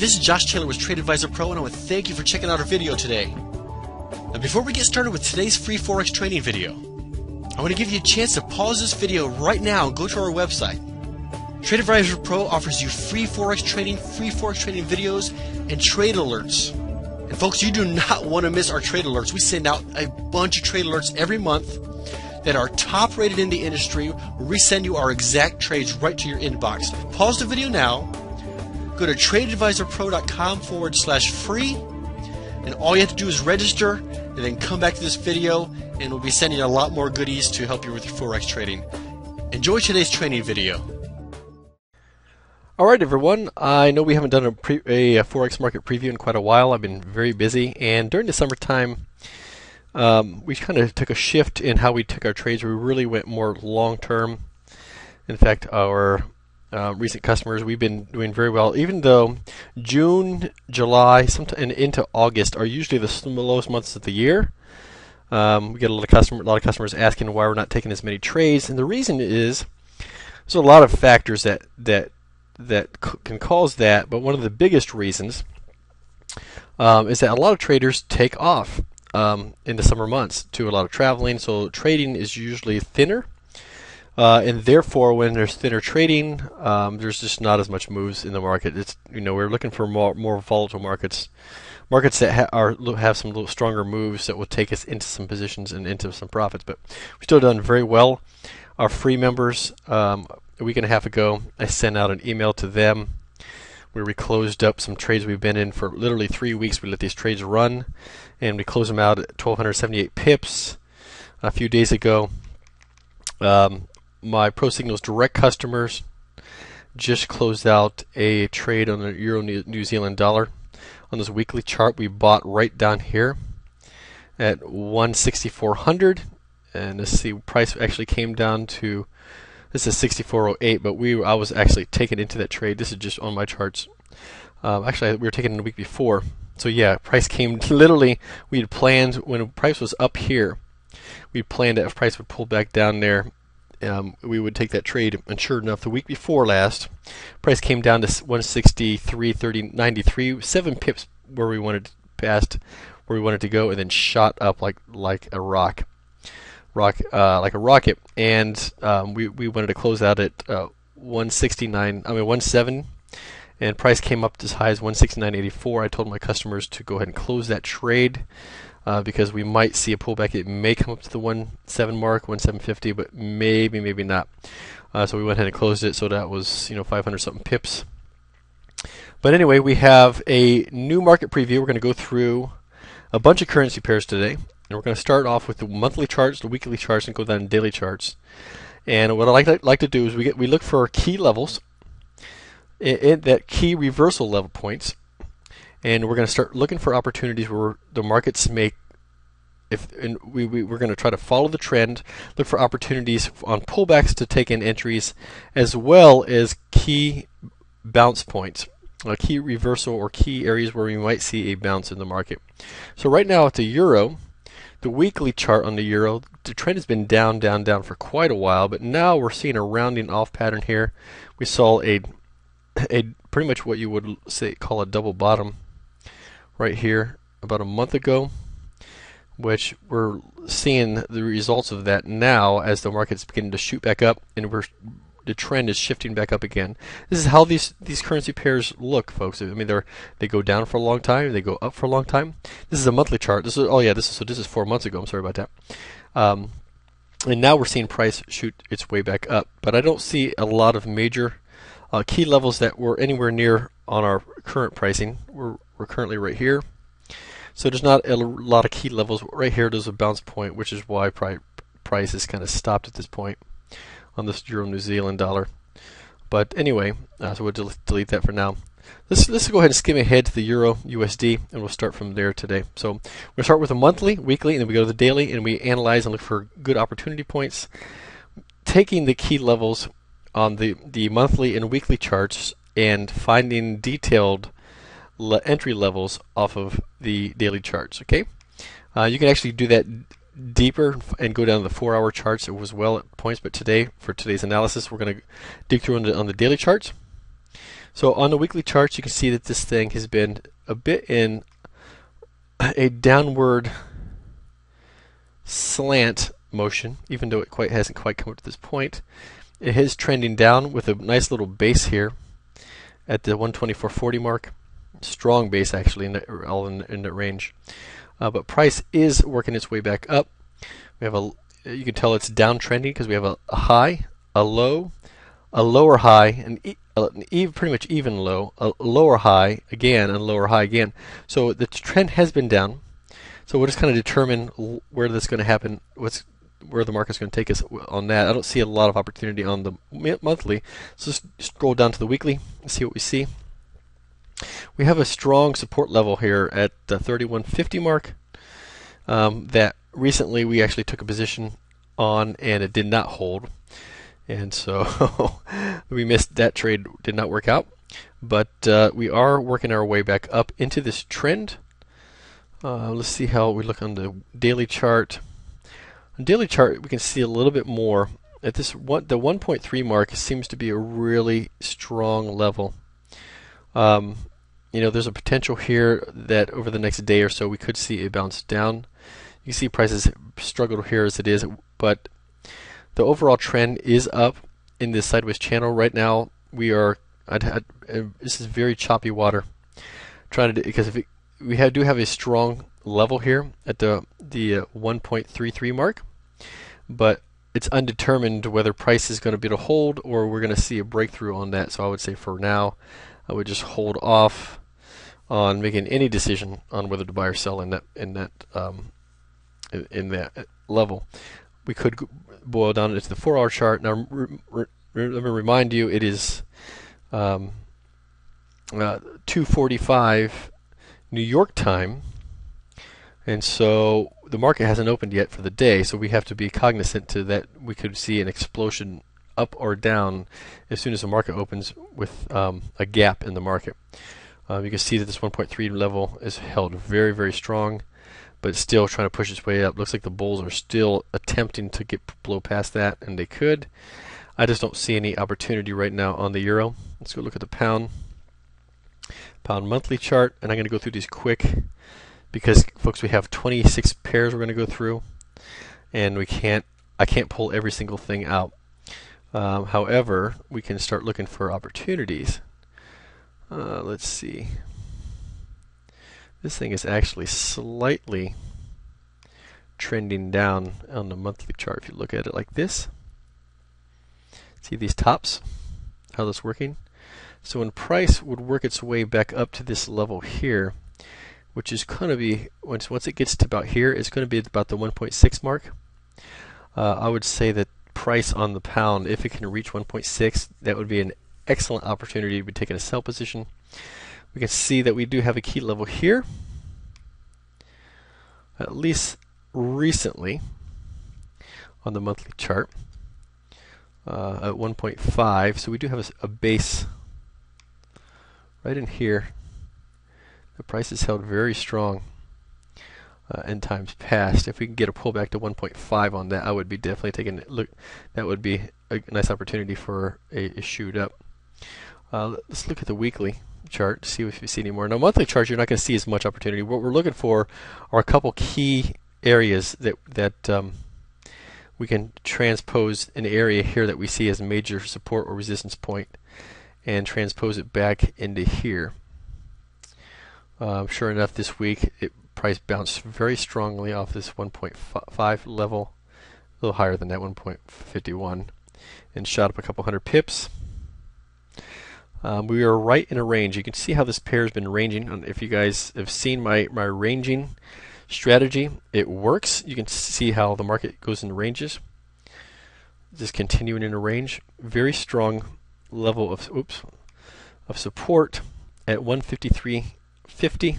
this is Josh Taylor with Trade Advisor Pro, and I want to thank you for checking out our video today. Now, before we get started with today's free Forex training video, I want to give you a chance to pause this video right now and go to our website. Trade Advisor Pro offers you free Forex training videos, and trade alerts. And folks, you do not want to miss our trade alerts. We send out a bunch of trade alerts every month that are top rated in the industry, where we send you our exact trades right to your inbox. Pause the video now. Go to tradeadvisorpro.com/free, and all you have to do is register and then come back to this video, and we'll be sending you a lot more goodies to help you with your Forex trading. Enjoy today's training video. Alright everyone, I know we haven't done a Forex market preview in quite a while. I've been very busy, and during the summertime we kind of took a shift in how we took our trades. We really went more long term. In fact, our recent customers, we've been doing very well, even though June, July, and into August are usually the slowest months of the year. We get a lot of customers asking why we're not taking as many trades, and the reason is there's a lot of factors that can cause that, but one of the biggest reasons is that a lot of traders take off in the summer months, do a lot of traveling, so trading is usually thinner. And therefore, when there's thinner trading, there's just not as much moves in the market. It's, we're looking for more volatile markets that have some little stronger moves that will take us into some positions and into some profits. But we've still done very well. Our free members, a week and a half ago, I sent out an email to them where we closed up some trades we've been in for literally 3 weeks. We let these trades run, and we closed them out at 1,278 pips a few days ago. My ProSignals direct customers just closed out a trade on the Euro New Zealand dollar. On this weekly chart, we bought right down here at 16400, and let's see, price actually came down to, this is 6408, but I was actually taken into that trade. This is just on my charts. Actually, we were taken in the week before. So yeah, price came literally, we had planned when the price was up here, we planned that if price would pull back down there, we would take that trade, and sure enough, the week before last, price came down to 163.93, 7 pips where we wanted past where we wanted to go, and then shot up like a rocket. And we wanted to close out at 117, and price came up as high as 169.84. I told my customers to go ahead and close that trade. Because we might see a pullback. It may come up to the 1.7 mark, 1.750, but maybe not. So we went ahead and closed it. So that was 500 something pips. But anyway, we have a new market preview. We're going to go through a bunch of currency pairs today, and we're going to start off with the monthly charts, the weekly charts, and go down to daily charts. And what I like to do is we look for key levels, in that key reversal level points. And we're going to start looking for opportunities where the markets make, we're going to try to follow the trend, look for opportunities on pullbacks to take in entries, as well as key bounce points, key reversal or key areas where we might see a bounce in the market. So right now at the euro, the weekly chart on the euro, the trend has been down for quite a while, but now we're seeing a rounding off pattern here. We saw a pretty much what you would call a double bottom right here about a month ago, which we're seeing the results of that now as the market's beginning to shoot back up, and the trend is shifting back up again. This is how these currency pairs look, folks. I mean, they go down for a long time, they go up for a long time. This is a monthly chart. This is 4 months ago. I'm sorry about that. And now we're seeing price shoot its way back up, but I don't see a lot of major key levels that were anywhere near on our current pricing. We're currently right here, so there's not a lot of key levels. Right here there's a bounce point, which is why price is kind of stopped at this point on this Euro New Zealand dollar. But anyway, so we'll delete that for now. Let's go ahead and skim ahead to the Euro USD, and we'll start from there today. So we'll start with the monthly, weekly, and then we go to the daily, and we analyze and look for good opportunity points, taking the key levels on the monthly and weekly charts and finding detailed entry levels off of the daily charts. Okay, you can actually do that deeper and go down to the 4-hour charts as well at points, but today, for today's analysis, we're going to dig through on the daily charts. So on the weekly charts, you can see that this thing has been a bit in a downward slant motion, even though it hasn't quite come up to this point. It is trending down with a nice little base here at the 124.40 mark. Strong base actually, all in that range. But price is working its way back up. We have you can tell it's downtrending because we have a high, a low, a lower high, and pretty much even low, a lower high again, and a lower high again. So the trend has been down. So we'll just kind of determine where this is going to happen, where the market's going to take us on that. I don't see a lot of opportunity on the monthly. So just scroll down to the weekly and see what we see. We have a strong support level here at the 31.50 mark that recently we actually took a position on and it did not hold. And so we missed that trade, did not work out. But we are working our way back up into this trend. Let's see how we look on the daily chart. On daily chart, we can see a little bit more. At this the 1.3 mark seems to be a really strong level. There's a potential here that over the next day or so we could see a bounce down. You can see prices struggled here as it is, but the overall trend is up in this sideways channel. Right now, we are. This is very choppy water. Because we do have a strong level here at the 1.33 mark, but it's undetermined whether price is going to be able to hold or we're going to see a breakthrough on that. So I would say for now, I would just hold off on making any decision on whether to buy or sell in that level. We could boil down into the 4-hour chart. Now, let me remind you, it is 2:45 New York time, and so the market hasn't opened yet for the day. So we have to be cognizant to that. We could see an explosion up or down as soon as the market opens with a gap in the market. You can see that this 1.3 level is held very, very strong, but still trying to push its way up. Looks like the bulls are still attempting to blow past that, and they could. I just don't see any opportunity right now on the euro. Let's go look at the pound monthly chart, and I'm going to go through these quick because, folks, we have 26 pairs we're going to go through, and I can't pull every single thing out. However, we can start looking for opportunities. Let's see. This thing is actually slightly trending down on the monthly chart. If you look at it like this, see these tops, how that's working? So when price would work its way back up to this level here, which is going to be, once it gets to about here, it's going to be about the 1.6 mark. I would say that price on the pound, if it can reach 1.6, that would be an excellent opportunity to be taking a sell position. We can see that we do have a key level here, at least recently on the monthly chart at 1.5. So we do have a base right in here. The price is held very strong in times past. If we can get a pullback to 1.5 on that, I would be definitely taking a look. That would be a nice opportunity for a shoot up. Let's look at the weekly chart to see if we see any more. Now, monthly charts, you're not going to see as much opportunity. What we're looking for are a couple key areas that we can transpose an area here that we see as a major support or resistance point and transpose it back into here. Sure enough, this week price bounced very strongly off this 1.5 level, a little higher than that, 1.51, and shot up a couple hundred pips. We are right in a range. You can see how this pair has been ranging. If you guys have seen my ranging strategy, it works. You can see how the market goes in ranges. Just continuing in a range. Very strong level of support at 153.50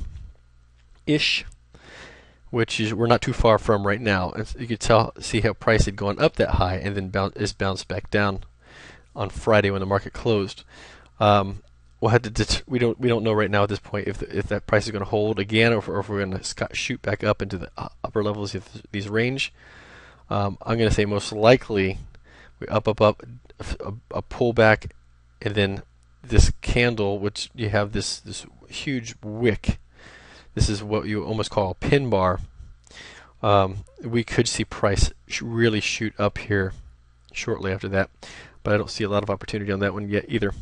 ish, which is we're not too far from right now. And you can see how price had gone up that high and then bounced back down on Friday when the market closed. We'll have to we don't know right now at this point if that price is going to hold again or if we're going to shoot back up into the upper levels of these range. I'm going to say most likely we up a pullback and then this candle, which you have this huge wick. This is what you almost call a pin bar. We could see price really shoot up here shortly after that, but I don't see a lot of opportunity on that one yet either.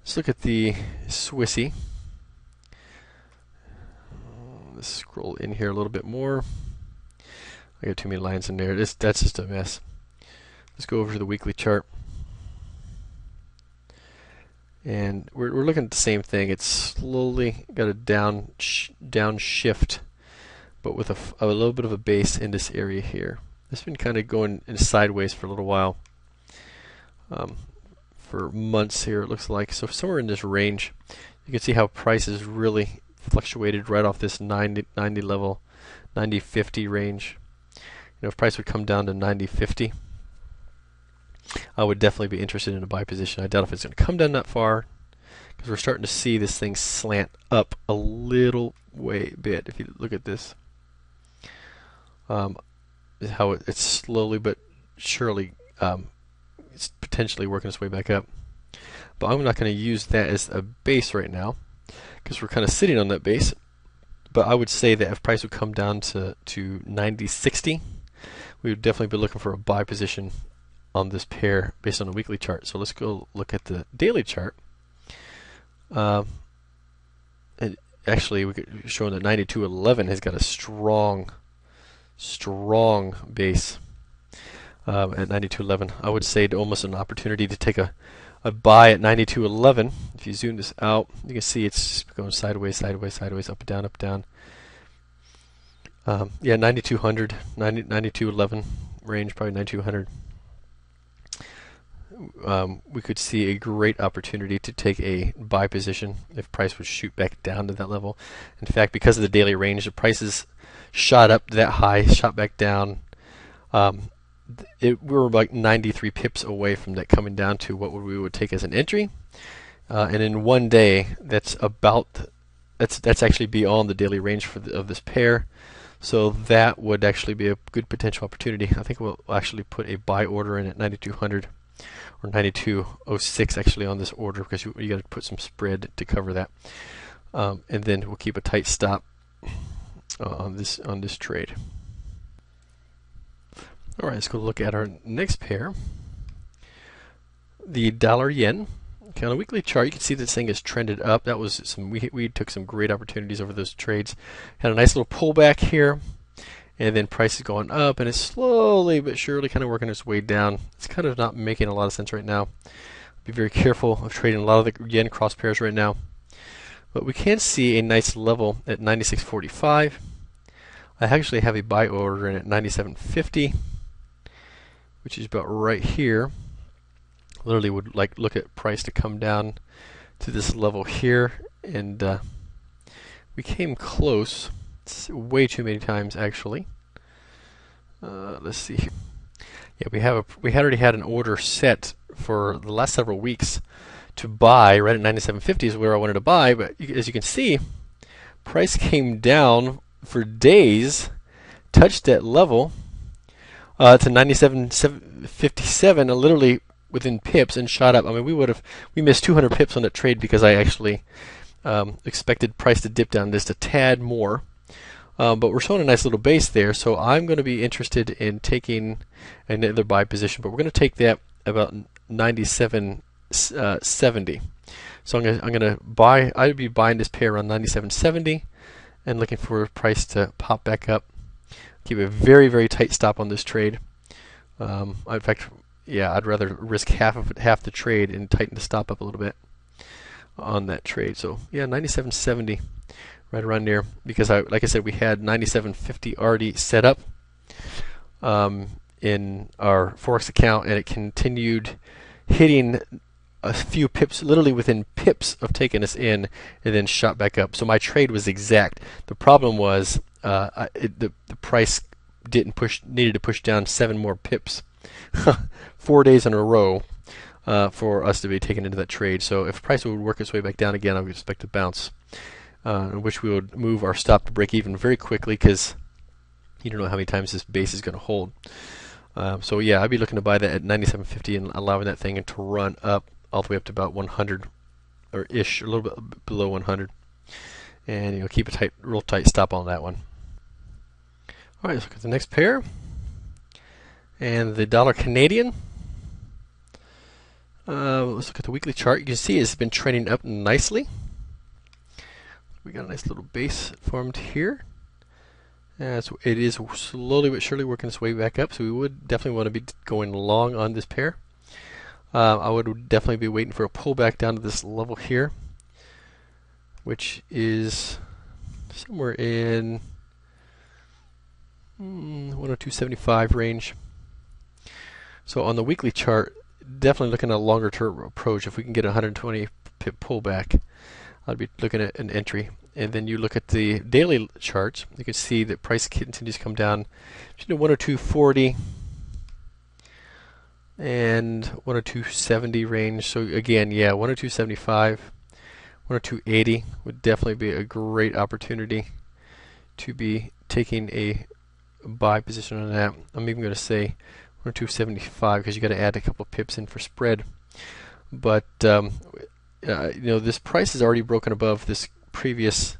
Let's look at the Swissy. Let's scroll in here a little bit more. I got too many lines in there. That's just a mess. Let's go over to the weekly chart. And we're looking at the same thing. It's slowly got a down shift, but with a little bit of a base in this area here. It's been kind of going in sideways for a little while, for months here it looks like. So somewhere in this range, you can see how price has really fluctuated right off this 90 level, 90.50 range. You know, if price would come down to 90.50, I would definitely be interested in a buy position. I doubt if it's going to come down that far, because we're starting to see this thing slant up a little bit. If you look at this, how it's slowly but surely it's potentially working its way back up. But I'm not going to use that as a base right now, because we're kind of sitting on that base. But I would say that if price would come down to 90.60, we would definitely be looking for a buy position on this pair based on the weekly chart. So let's go look at the daily chart. And actually, we could show that 92.11 has got a strong base at 92.11. I would say almost an opportunity to take a buy at 92.11. If you zoom this out, you can see it's going sideways, up and down, up and down. Yeah, 9200, 92.11 range, probably 9200. We could see a great opportunity to take a buy position if price would shoot back down to that level. In fact, because of the daily range, the prices shot up that high, shot back down. We were like 93 pips away from that coming down to what we would take as an entry. And in one day, that's actually beyond the daily range of this pair. So that would actually be a good potential opportunity. I think we'll actually put a buy order in at 9200 or 92.06 actually on this order, because you got to put some spread to cover that. And then we'll keep a tight stop on this trade. All right, let's go look at our next pair, the dollar yen. Okay, on a weekly chart, you can see this thing has trended up. That was we took some great opportunities over those trades. Had a nice little pullback here, and then price is going up, and it's slowly but surely kind of working its way down. It's kind of not making a lot of sense right now. Be very careful of trading a lot of the yen cross pairs right now. But we can see a nice level at 96.45. I actually have a buy order in at 97.50, which is about right here. Literally would look at price to come down to this level here, and we came close. It's way too many times actually. Let's see here. Yeah, we had already had an order set for the last several weeks to buy right at 97.50 is where I wanted to buy, but as you can see, price came down for days, touched that level to 97.57, literally within pips, and shot up. I mean, we missed 200 pips on that trade because I actually expected price to dip down just a tad more. But we're showing a nice little base there, so I'm going to be interested in taking another buy position. But we're going to take that about 97.70. So I'm going to buy. I'd be buying this pair around 97.70 and looking for price to pop back up. Keep a very, very tight stop on this trade. In fact, yeah, I'd rather risk half the trade and tighten the stop up a little bit on that trade. So yeah, 97.70, right around there, because like I said, we had 97.50 already set up in our Forex account, and it continued hitting a few pips, literally within pips of taking us in, and then shot back up. So my trade was exact. The problem was the price needed to push down 7 more pips 4 days in a row for us to be taken into that trade. So if price would work its way back down again, I would expect a bounce, in which we would move our stop to break even very quickly, because you don't know how many times this base is going to hold. So yeah, I'd be looking to buy that at 97.50 and allowing that thing to run up all the way up to about 100 or ish, a little bit below 100. And keep a real tight stop on that one. All right, let's look at the next pair. And the dollar Canadian. Let's look at the weekly chart. You can see it's been trending up nicely. We got a nice little base formed here. So it is slowly but surely working its way back up. So we would definitely want to be going long on this pair. I would definitely be waiting for a pullback down to this level here, which is somewhere in 102.75 range. So on the weekly chart, definitely looking at a longer term approach. If we can get a 120 pip pullback, I'd be looking at an entry. And then you look at the daily charts, you can see that price continues to come down to 102.40 and 102.70 range. So again, yeah, 102.75, 102.80 would definitely be a great opportunity to be taking a buy position on that. I'm even going to say 102.75 because you got to add a couple of pips in for spread. But this price is already broken above this previous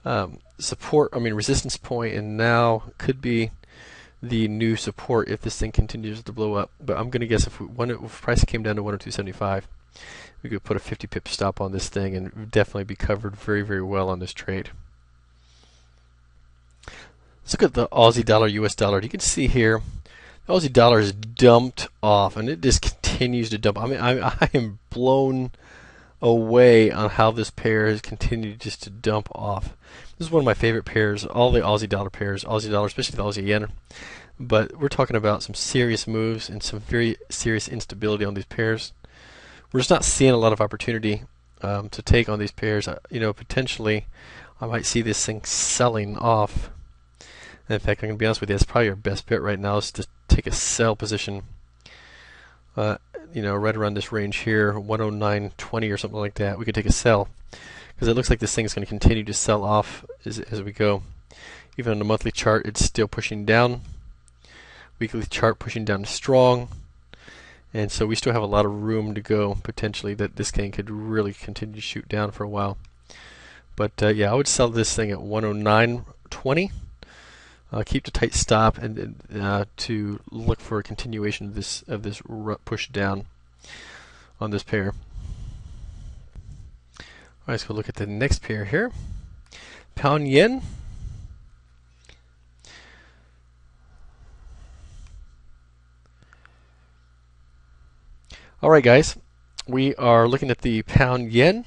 resistance point, and now could be the new support if this thing continues to blow up. But I'm going to guess if price came down to 102.75, we could put a 50 pip stop on this thing and definitely be covered very, very well on this trade. Let's look at the Aussie dollar, US dollar. You can see here, the Aussie dollar is dumped off, and it just continues to dump. I mean, I am blown away on how this pair has continued just to dump off. This is one of my favorite pairs, all the Aussie dollar pairs, Aussie dollar, especially the Aussie yen. But we're talking about some serious moves and some very serious instability on these pairs. We're just not seeing a lot of opportunity to take on these pairs. Potentially I might see this thing selling off. And in fact, I'm going to be honest with you, it's probably your best bet right now is to take a sell position. Right around this range here, 109.20 or something like that. We could take a sell because it looks like this thing is going to continue to sell off as we go. Even on the monthly chart, it's still pushing down. Weekly chart pushing down strong, and so we still have a lot of room to go potentially. That this thing could really continue to shoot down for a while. But yeah, I would sell this thing at 109.20. Keep the tight stop and to look for a continuation of this push down on this pair. All right, let's go look at the next pair here. Pound yen. All right, guys, we are looking at the pound yen,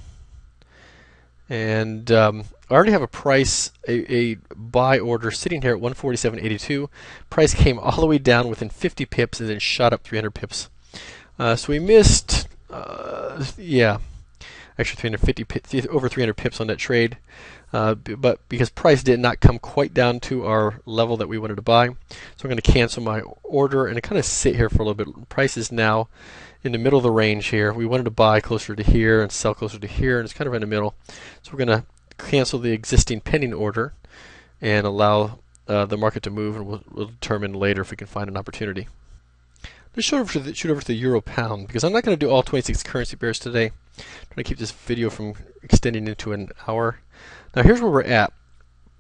and I already have a price, a buy order sitting here at 147.82. Price came all the way down within 50 pips and then shot up 300 pips. So we missed, actually 350 pips, over 300 pips on that trade. But because price did not come quite down to our level that we wanted to buy, so I'm going to cancel my order and kind of sit here for a little bit. Price is now in the middle of the range here. We wanted to buy closer to here and sell closer to here, and it's kind of in the middle. So we're going to cancel the existing pending order and allow the market to move, and we'll determine later if we can find an opportunity. Let's shoot over to the euro pound, because I'm not going to do all 26 currency pairs today. I'm trying to keep this video from extending into an hour. Now here's where we're at.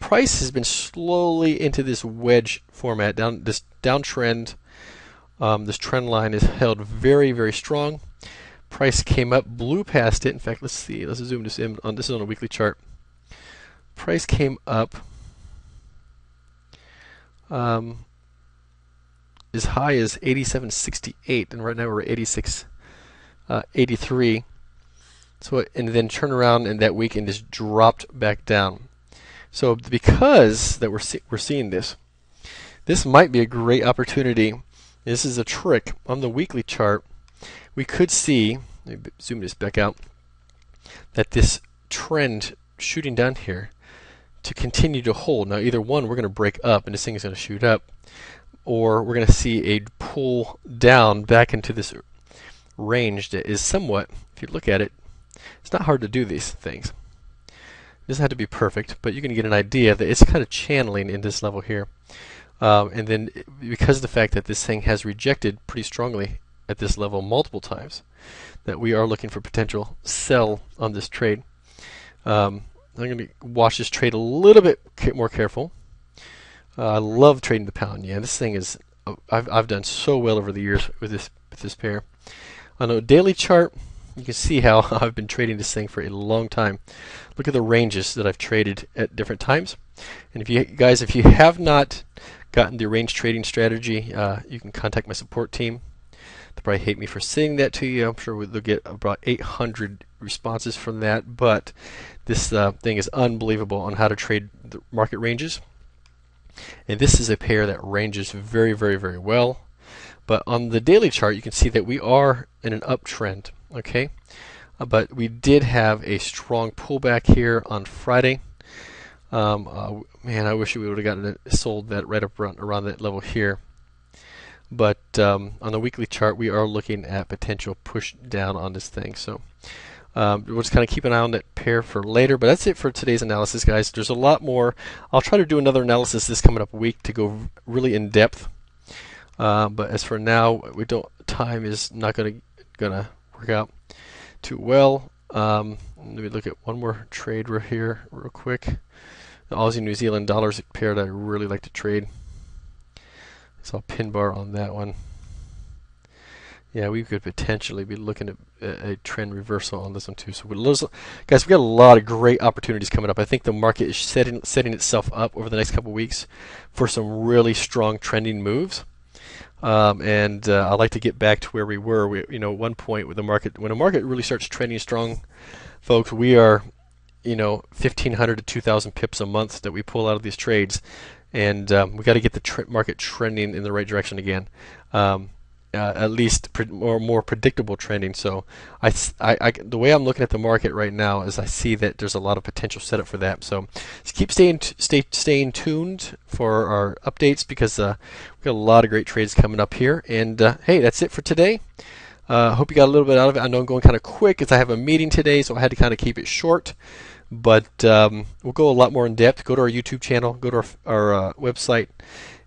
Price has been slowly into this wedge format, this downtrend. This trend line is held very, very strong. Price came up, blew past it. In fact, let's see. Let's zoom this in. This is on a weekly chart. Price came up as high as 87.68, and right now we're at 86.83. And then turned around in that week and just dropped back down. So because that we're seeing this might be a great opportunity. This is a trick on the weekly chart. We could see, let me zoom this back out, that this trend shooting down here to continue to hold. Now either one, we're going to break up and this thing is going to shoot up, or we're going to see a pull down back into this range that is somewhat, if you look at it, it's not hard to do these things. It doesn't have to be perfect, but you can get an idea that it's kind of channeling in this level here. And then because of the fact that this thing has rejected pretty strongly at this level multiple times that we are looking for potential sell on this trade. I'm going to watch this trade a little bit more careful. I love trading the pound yen. This thing is, I've done so well over the years with this pair. On a daily chart, you can see how I've been trading this thing for a long time. Look at the ranges that I've traded at different times. And if you guys, if you have not gotten the range trading strategy, you can contact my support team. They'll probably hate me for saying that to you. I'm sure they'll get about 800 responses from that. But this thing is unbelievable on how to trade the market ranges. And this is a pair that ranges very, very, very well. But on the daily chart, you can see that we are in an uptrend. Okay, but we did have a strong pullback here on Friday. Man, I wish we would have gotten it sold that right up around that level here. But on the weekly chart, we are looking at potential push down on this thing. So we'll just kind of keep an eye on that pair for later. But that's it for today's analysis, guys. There's a lot more. I'll try to do another analysis this coming up week to go really in depth. But as for now, we don't. Time is not gonna work out too well. Let me look at one more trade right here real quick. The Aussie New Zealand dollars, a pair that I really like to trade. So I'll pin bar on that one. Yeah, we could potentially be looking at a trend reversal on this one too. So guys, we got a lot of great opportunities coming up. I think the market is setting itself up over the next couple of weeks for some really strong trending moves. And I'd like to get back to where we were. At one point with the market, when a market really starts trending strong, folks, we are, 1,500 to 2,000 pips a month that we pull out of these trades, and we got to get the market trending in the right direction again. At least more predictable trending. So the way I'm looking at the market right now is I see that there's a lot of potential setup for that. So just keep staying tuned for our updates, because we've got a lot of great trades coming up here. And hey, that's it for today. Hope you got a little bit out of it. I know I'm going kind of quick because I have a meeting today, so I had to kind of keep it short. But we'll go a lot more in depth. Go to our YouTube channel, go to our website.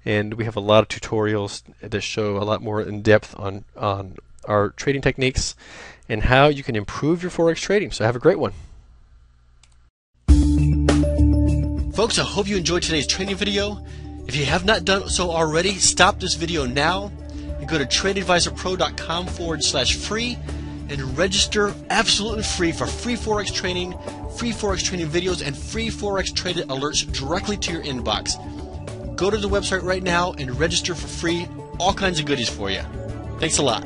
And we have a lot of tutorials that show a lot more in depth on our trading techniques and how you can improve your Forex trading. So have a great one. Folks, I hope you enjoyed today's training video. If you have not done so already, stop this video now and go to tradeadvisorpro.com/free and register absolutely free for free Forex training videos, and free Forex traded alerts directly to your inbox. Go to the website right now and register for free. All kinds of goodies for you. Thanks a lot.